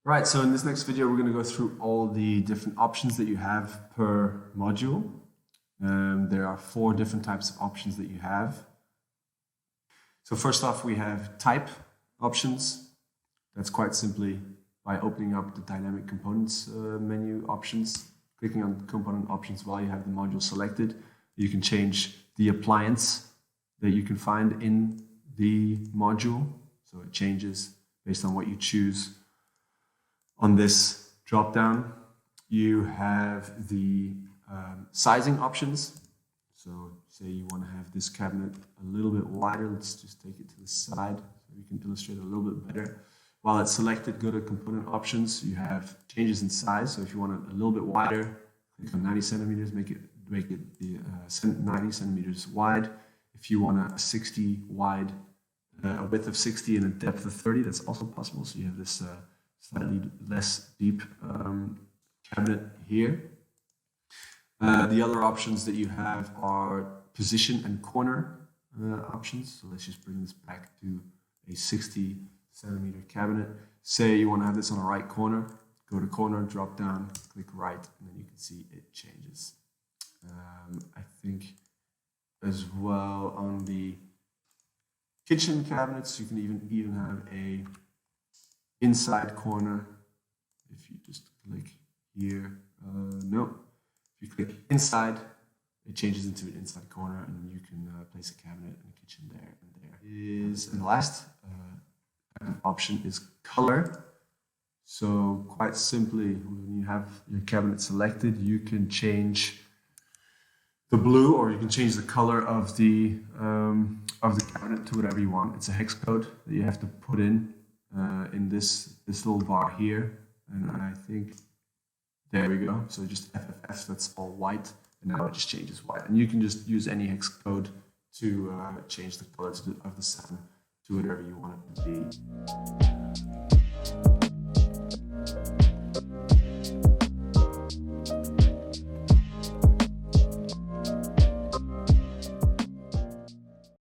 Right, so in this next video, we're going to go through all the different options that you have per module. There are 4 different types of options that you have. So first off, we have type options. That's quite simply by opening up the dynamic components menu options, clicking on component options while you have the module selected. You can change the appliance that you can find in the module. So it changes based on what you choose. On this drop down, you have the sizing options. So say you want to have this cabinet a little bit wider. Let's just take it to the side so we can illustrate it a little bit better. While it's selected, go to component options. You have changes in size. So if you want it a little bit wider, click on 90 centimeters, make it 90 centimeters wide. If you want a 60 wide, a width of 60 and a depth of 30, that's also possible. So you have this slightly less deep cabinet here. The other options that you have are position and corner options. So let's just bring this back to a 60 centimeter cabinet. Say you want to have this on the right corner, go to corner, drop down, click right, and then you can see it changes. I think as well on the kitchen cabinets, you can even have a inside corner. If you just click here, no. If you click inside, it changes into an inside corner, and you can place a cabinet in the kitchen there and there. And the last option is color. So quite simply, when you have your cabinet selected, you can change the blue, or you can change the color of the cabinet to whatever you want. It's a hex code that you have to put in this little bar here, and I think there we go. So just FFF, that's all white, and now it just changes white. And you can just use any hex code to change the color of the sun to whatever you want it to be.